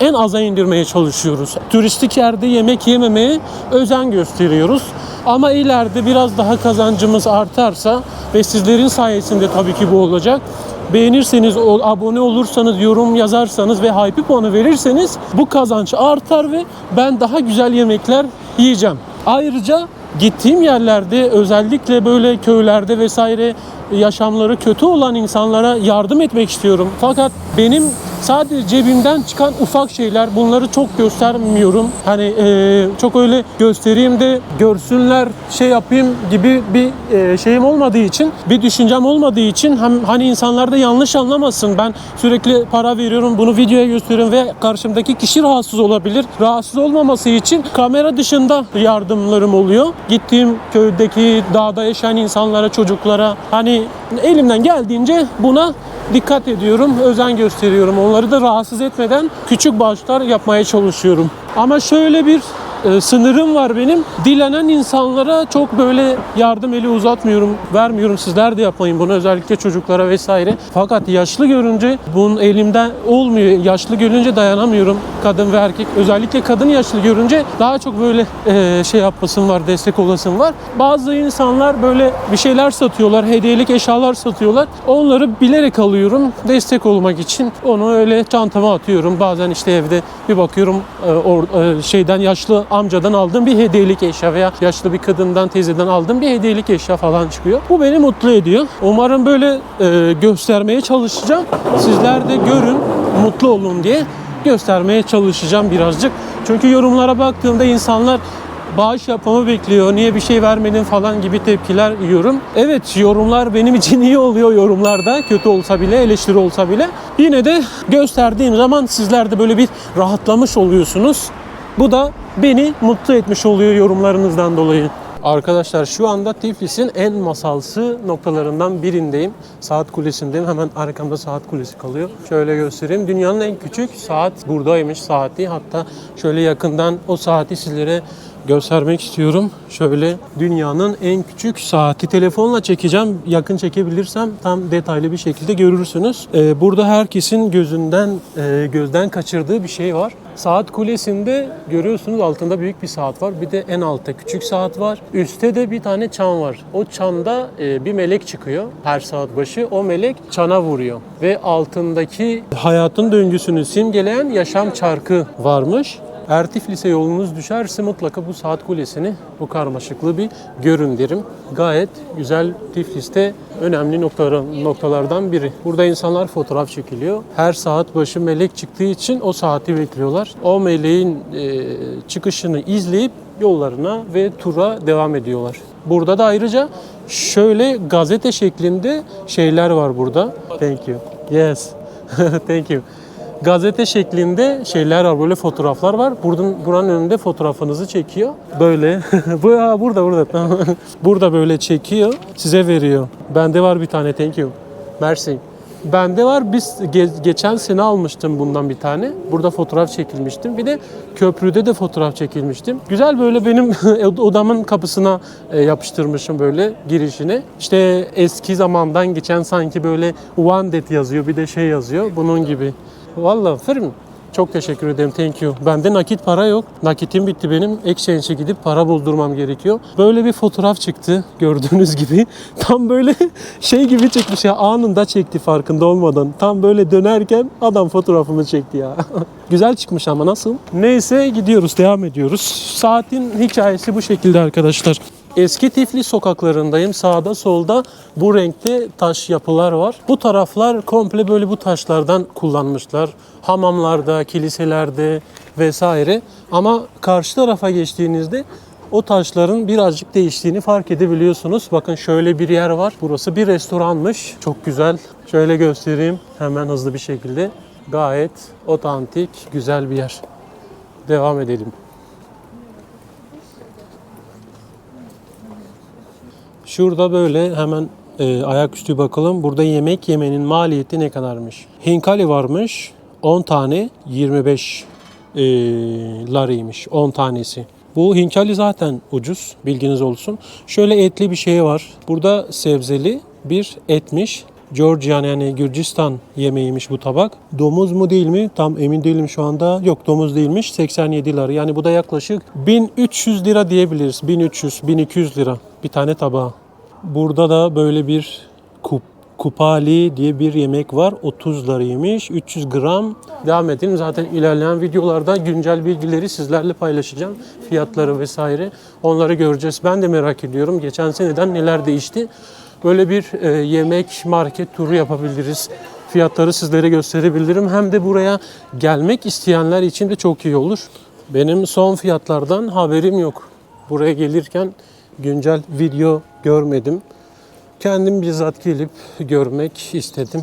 en aza indirmeye çalışıyoruz. Turistik yerde yemek yememeye özen gösteriyoruz. Ama ileride biraz daha kazancımız artarsa ve sizlerin sayesinde tabii ki bu olacak. Beğenirseniz, abone olursanız, yorum yazarsanız ve hype puanı verirseniz bu kazanç artar ve ben daha güzel yemekler yiyeceğim. Ayrıca gittiğim yerlerde, özellikle böyle köylerde vesaire yaşamları kötü olan insanlara yardım etmek istiyorum. Fakat benim sadece cebimden çıkan ufak şeyler, bunları çok göstermiyorum. Hani çok öyle göstereyim de görsünler, şey yapayım gibi bir şeyim olmadığı için, bir düşüncem olmadığı için hani insanlar da yanlış anlamasın. Ben sürekli para veriyorum, bunu videoya gösteriyorum ve karşımdaki kişi rahatsız olabilir. Rahatsız olmaması için kamera dışında yardımlarım oluyor. Gittiğim köydeki, dağda yaşayan insanlara, çocuklara hani elimden geldiğince buna dikkat ediyorum, özen gösteriyorum. Onları da rahatsız etmeden küçük bağışlar yapmaya çalışıyorum. Ama şöyle bir sınırım var benim. Dilenen insanlara çok böyle yardım eli uzatmıyorum, vermiyorum. Sizler de yapmayın bunu, özellikle çocuklara vesaire. Fakat yaşlı görünce bunun elimden olmuyor. Yaşlı görünce dayanamıyorum. Kadın ve erkek. Özellikle kadın yaşlı görünce daha çok böyle şey yapmasın var, destek olasın var. Bazı insanlar böyle bir şeyler satıyorlar, hediyelik eşyalar satıyorlar. Onları bilerek alıyorum destek olmak için. Onu öyle çantama atıyorum. Bazen işte evde bir bakıyorum şeyden, yaşlı amcadan aldığım bir hediyelik eşya veya yaşlı bir kadından, teyzeden aldığım bir hediyelik eşya falan çıkıyor. Bu beni mutlu ediyor. Umarım böyle göstermeye çalışacağım. Sizler de görün, mutlu olun diye göstermeye çalışacağım birazcık. Çünkü yorumlara baktığımda insanlar bağış yapmamı bekliyor, niye bir şey vermedin falan gibi tepkiler yiyorum. Evet, yorumlar benim için iyi oluyor yorumlarda. Kötü olsa bile, eleştiri olsa bile. Yine de gösterdiğim zaman sizler de böyle bir rahatlamış oluyorsunuz. Bu da beni mutlu etmiş oluyor yorumlarınızdan dolayı. Arkadaşlar şu anda Tiflis'in en masalsı noktalarından birindeyim. Saat Kulesi'ndeyim. Hemen arkamda Saat Kulesi kalıyor. Şöyle göstereyim. Dünyanın en küçük saat buradaymış, saati. Hatta şöyle yakından o saati sizlere göstermek istiyorum. Şöyle dünyanın en küçük saati. Telefonla çekeceğim. Yakın çekebilirsem tam detaylı bir şekilde görürsünüz. Burada herkesin gözden kaçırdığı bir şey var. Saat Kulesi'nde görüyorsunuz altında büyük bir saat var. Bir de en altta küçük saat var. Üstte de bir tane çan var. O çanda bir melek çıkıyor her saat başı. O melek çana vuruyor. Ve altındaki hayatın döngüsünü simgeleyen yaşam çarkı varmış. Eğer Tiflis'e yolunuz düşerse mutlaka bu saat kulesini, bu karmaşıklığı bir görün derim. Gayet güzel, Tiflis'te önemli noktalardan biri. Burada insanlar fotoğraf çekiliyor. Her saat başı melek çıktığı için o saati bekliyorlar. O meleğin çıkışını izleyip yollarına ve tura devam ediyorlar. Burada da ayrıca şöyle gazete şeklinde şeyler var burada. Thank you. Yes. Thank you. Gazete şeklinde şeyler var, böyle fotoğraflar var. Buranın önünde fotoğrafınızı çekiyor. Böyle. burada. Burada böyle çekiyor, size veriyor. Bende var bir tane, thank you. Merci. Bende var, biz geçen sene almıştım bundan bir tane. Burada fotoğraf çekilmiştim. Bir de köprüde de fotoğraf çekilmiştim. Güzel, böyle benim odamın kapısına yapıştırmışım böyle girişine. İşte eski zamandan geçen sanki böyle one date yazıyor, bir de şey yazıyor. Bunun gibi. Vallahi firm. Çok teşekkür ederim. Thank you. Bende nakit para yok. Nakitim bitti benim. Exchange'e gidip para buldurmam gerekiyor. Böyle bir fotoğraf çıktı gördüğünüz gibi. Tam böyle şey gibi çekmiş ya. Anında çekti farkında olmadan. Tam böyle dönerken adam fotoğrafımı çekti ya. Güzel çıkmış ama nasıl? Neyse, gidiyoruz, devam ediyoruz. Saatin hikayesi bu şekilde arkadaşlar. Eski Tiflis sokaklarındayım. Sağda solda bu renkte taş yapılar var. Bu taraflar komple böyle bu taşlardan kullanmışlar. Hamamlarda, kiliselerde vesaire. Ama karşı tarafa geçtiğinizde o taşların birazcık değiştiğini fark edebiliyorsunuz. Bakın şöyle bir yer var. Burası bir restoranmış. Çok güzel. Şöyle göstereyim hemen hızlı bir şekilde. Gayet otantik, güzel bir yer. Devam edelim. Şurada böyle hemen ayaküstü bakalım. Burada yemek yemenin maliyeti ne kadarmış? Hinkali varmış. 10 tane 25 larıymış 10 tanesi. Bu hinkali zaten ucuz, bilginiz olsun. Şöyle etli bir şey var. Burada sebzeli bir etmiş. Georgian, yani Gürcistan yemeğiymiş bu tabak. Domuz mu değil mi? Tam emin değilim şu anda. Yok, domuz değilmiş. 87 lira. Yani bu da yaklaşık 1300 lira diyebiliriz. 1300-1200 lira bir tane tabağı. Burada da böyle bir kupali diye bir yemek var. 30 liraymış. 300 gram. Devam edelim. Zaten ilerleyen videolarda güncel bilgileri sizlerle paylaşacağım. Fiyatları vesaire. Onları göreceğiz. Ben de merak ediyorum. Geçen seneden neler değişti? Böyle bir yemek market turu yapabiliriz. Fiyatları sizlere gösterebilirim. Hem de buraya gelmek isteyenler için de çok iyi olur. Benim son fiyatlardan haberim yok. Buraya gelirken güncel video görmedim. Kendim bizzat gelip görmek istedim.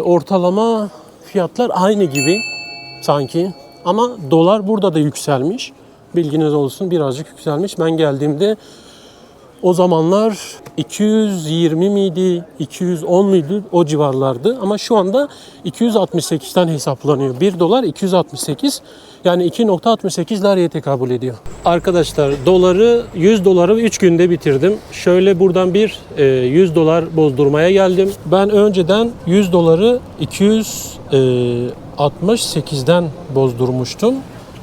Ortalama fiyatlar aynı gibi sanki. Ama dolar burada da yükselmiş. Bilginiz olsun, birazcık yükselmiş. Ben geldiğimde O zamanlar 220 miydi, 210 muydu o civarlardı. Ama şu anda 268'ten hesaplanıyor. 1 dolar 268 yani 2.68 liraya tekabül ediyor. Arkadaşlar doları 100 doları 3 günde bitirdim. Şöyle buradan bir 100 dolar bozdurmaya geldim. Ben önceden 100 doları 268'den bozdurmuştum.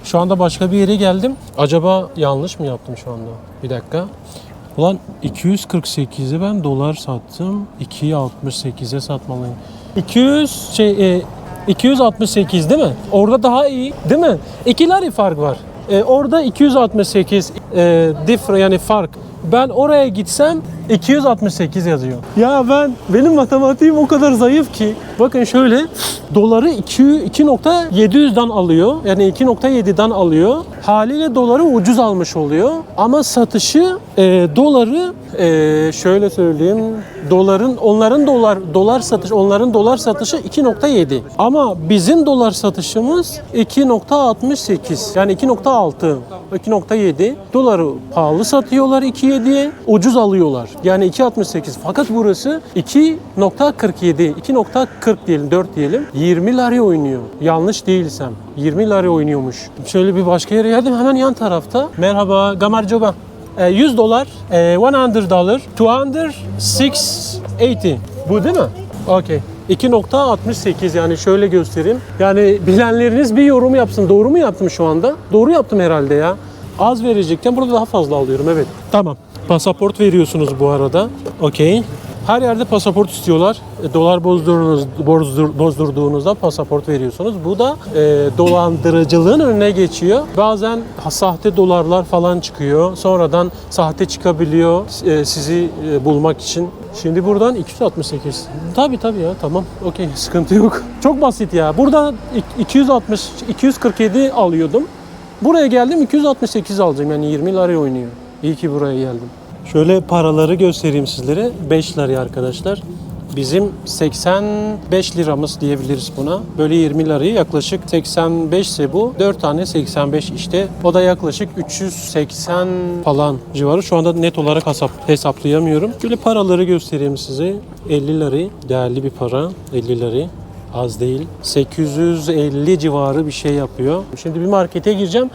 Şu anda başka bir yere geldim. Acaba yanlış mı yaptım şu anda? Bir dakika. Ulan 248'i ben dolar sattım. 268'e satmalıyım. 268 değil mi? Orada daha iyi değil mi? 2 lira fark var. Orada 268 yani fark. Ben oraya gitsem 268 yazıyor. Ya benim matematiğim o kadar zayıf ki. Bakın şöyle doları 2.700'den alıyor. Yani 2.7'den alıyor. Haliyle doları ucuz almış oluyor. Ama satışı doları şöyle söyleyeyim. Onların dolar satışı 2.7. Ama bizim dolar satışımız 2.68. Yani 2.6, 2.7. Doları pahalı satıyorlar 2.7'ye, ucuz alıyorlar. Yani 2.68. Fakat burası 2.47, 2.40 diyelim, 4 diyelim. 20 liraya oynuyor. Yanlış değilsem. 20 liraya oynuyormuş. Şöyle bir başka yere geldim. Hemen yan tarafta. Merhaba, Gamarcoba. 100 dolar, 100 dolar, 280. Bu değil mi? Okey. 2.68 yani şöyle göstereyim. Yani bilenleriniz bir yorum yapsın. Doğru mu yaptım şu anda? Doğru yaptım herhalde ya. Az verecekken burada daha fazla alıyorum. Evet. Tamam. Pasaport veriyorsunuz bu arada. Okey. Her yerde pasaport istiyorlar. Dolar bozdurduğunuzda pasaport veriyorsunuz. Bu da dolandırıcılığın önüne geçiyor. Bazen sahte dolarlar falan çıkıyor. Sonradan sahte çıkabiliyor sizi bulmak için. Şimdi buradan 268. Tabii ya, tamam. Okey, sıkıntı yok. Çok basit ya. Burada 247 alıyordum. Buraya geldim 268 alacağım. Yani 20 liraya oynuyor. İyi ki buraya geldim. Şöyle paraları göstereyim sizlere. 5 liraya arkadaşlar. Bizim 85 liramız diyebiliriz buna. Böyle 20 lirayı yaklaşık 85 ise bu. 4 tane 85 işte. O da yaklaşık 380 falan civarı. Şu anda net olarak hesaplayamıyorum. Şöyle paraları göstereyim size. 50 lirayı. Değerli bir para. 50 lirayı. Az değil. 850 civarı bir şey yapıyor. Şimdi bir markete gireceğim.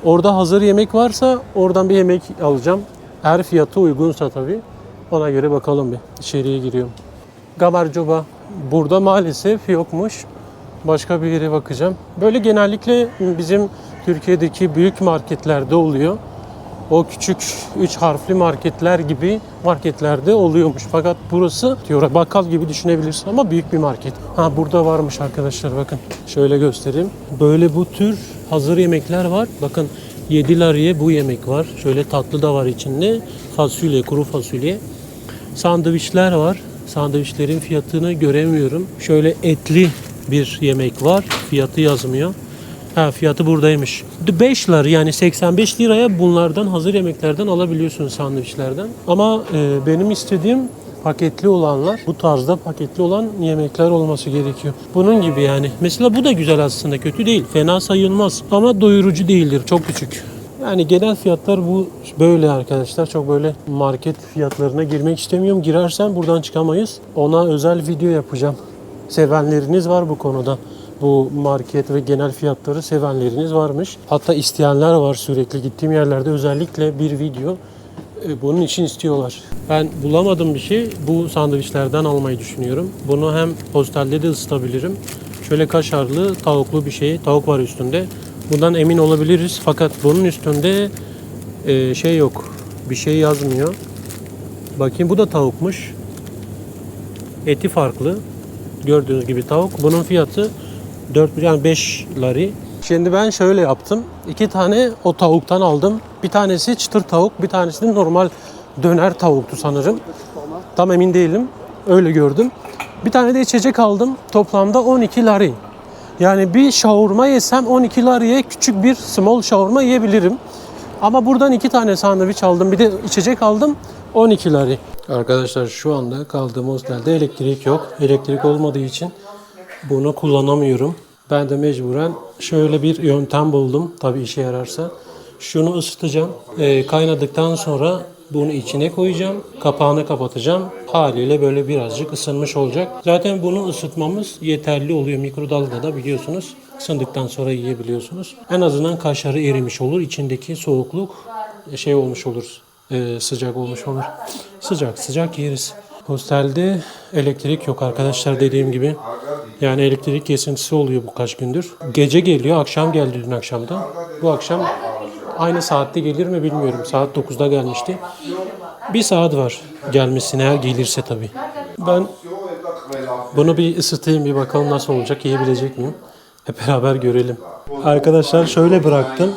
Orada hazır yemek varsa oradan bir yemek alacağım. Eğer fiyatı uygunsa tabii. Ona göre bakalım bir. İçeriye giriyorum. Gamarcoba burada maalesef yokmuş. Başka bir yere bakacağım. Böyle genellikle bizim Türkiye'deki büyük marketlerde oluyor. O küçük 3 harfli marketler gibi marketlerde oluyormuş. Fakat burası diyor bakkal gibi düşünebilirsin ama büyük bir market. Ha, burada varmış arkadaşlar, bakın. Şöyle göstereyim. Böyle bu tür hazır yemekler var. Bakın 7 liraya bu yemek var. Şöyle tatlı da var içinde. Fasulye, kuru fasulye. Sandviçler var. Sandviçlerin fiyatını göremiyorum. Şöyle etli bir yemek var. Fiyatı yazmıyor. Ha, fiyatı buradaymış. 5 lira yani 85 liraya bunlardan, hazır yemeklerden alabiliyorsunuz, sandviçlerden. Ama benim istediğim paketli olanlar, bu tarzda paketli olan yemekler olması gerekiyor. Bunun gibi yani. Mesela bu da güzel aslında, kötü değil. Fena sayılmaz ama doyurucu değildir. Çok küçük. Yani genel fiyatlar bu böyle arkadaşlar. Çok böyle market fiyatlarına girmek istemiyorum. Girersem buradan çıkamayız. Ona özel video yapacağım. Sevenleriniz var bu konuda. Bu market ve genel fiyatları sevenleriniz varmış. Hatta isteyenler var, sürekli gittiğim yerlerde özellikle bir video bunun için istiyorlar. Ben bulamadım bir şey. Bu sandviçlerden almayı düşünüyorum. Bunu hem postalde de ısıtabilirim. Şöyle kaşarlı, tavuklu bir şey. Tavuk var üstünde. Bundan emin olabiliriz. Fakat bunun üstünde şey yok. Bir şey yazmıyor. Bakayım, bu da tavukmuş. Eti farklı. Gördüğünüz gibi tavuk. Bunun fiyatı 5 lari. Şimdi ben şöyle yaptım. 2 tane o tavuktan aldım. Bir tanesi çıtır tavuk, bir tanesi de normal döner tavuktu sanırım. Tam emin değilim. Öyle gördüm. Bir tane de içecek aldım. Toplamda 12 lari. Yani bir şavurma yesem 12 lariye küçük bir small şavurma yiyebilirim. Ama buradan 2 tane sandviç aldım. Bir de içecek aldım. 12 lari. Arkadaşlar şu anda kaldığım hostelde elektrik yok. Elektrik olmadığı için bunu kullanamıyorum. Ben de mecburen şöyle bir yöntem buldum. Tabii işe yararsa. Şunu ısıtacağım. Kaynadıktan sonra Bunu içine koyacağım. Kapağını kapatacağım. Haliyle böyle birazcık ısınmış olacak. Zaten bunu ısıtmamız yeterli oluyor. Mikrodalgada biliyorsunuz. Isındıktan sonra yiyebiliyorsunuz. En azından kaşarı erimiş olur. İçindeki soğukluk şey olmuş olur. Sıcak olmuş olur. Sıcak sıcak yeriz. Hostelde elektrik yok arkadaşlar, dediğim gibi. Yani elektrik kesintisi oluyor bu kaç gündür. Gece geliyor, akşam geldi dün akşamda. Bu akşam aynı saatte gelir mi bilmiyorum. Saat 9'da gelmişti. Bir saat var gelmesine, eğer gelirse tabii. Ben bunu bir ısıtayım, bir bakalım nasıl olacak, yiyebilecek miyim? Hep beraber görelim. Arkadaşlar şöyle bıraktım.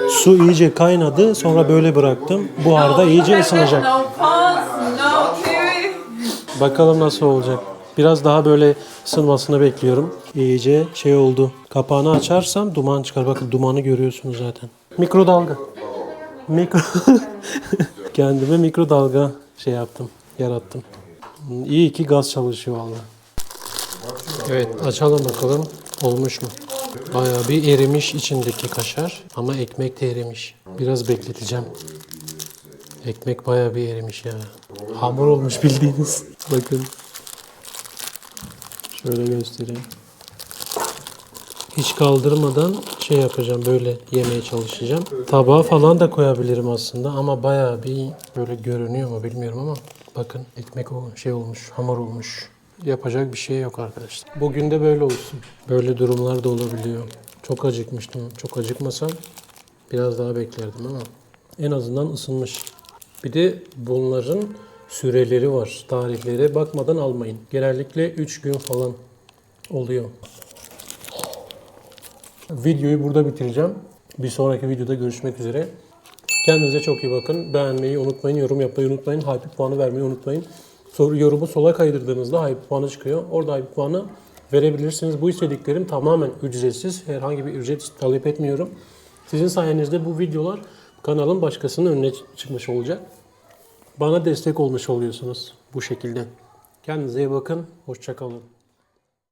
Su iyice kaynadı, sonra böyle bıraktım. Buharda iyice ısınacak. No pause, no kiwi. Bakalım nasıl olacak. Biraz daha böyle ısınmasını bekliyorum. İyice şey oldu. Kapağını açarsam duman çıkar. Bakın dumanı görüyorsunuz zaten. Mikrodalga. Kendime mikrodalga şey yaptım. Yarattım. İyi ki gaz çalışıyor vallahi. Evet, açalım bakalım olmuş mu? Bayağı bir erimiş içindeki kaşar. Ama ekmek de erimiş. Biraz bekleteceğim. Ekmek bayağı bir erimiş ya. Hamur olmuş bildiğiniz. Bakın. Şöyle göstereyim. Hiç kaldırmadan şey yapacağım, böyle yemeye çalışacağım. Tabağa falan da koyabilirim aslında ama bayağı bir böyle görünüyor mu bilmiyorum ama bakın ekmek o şey olmuş, hamur olmuş. Yapacak bir şey yok arkadaşlar. Bugün de böyle olsun. Böyle durumlar da olabiliyor. Çok acıkmıştım. Çok acıkmasam biraz daha beklerdim ama en azından ısınmış. Bir de bunların süreleri var. Tarihlere bakmadan almayın. Genellikle 3 gün falan oluyor. Videoyu burada bitireceğim. Bir sonraki videoda görüşmek üzere. Kendinize çok iyi bakın. Beğenmeyi unutmayın, yorum yapmayı unutmayın, hype puanı vermeyi unutmayın. Yorumu sola kaydırdığınızda hype puanı çıkıyor. Orada hype puanı verebilirsiniz. Bu istediklerim tamamen ücretsiz. Herhangi bir ücret talep etmiyorum. Sizin sayenizde bu videolar kanalın başkasının önüne çıkmış olacak. Bana destek olmuş oluyorsunuz bu şekilde. Kendinize iyi bakın. Hoşça kalın.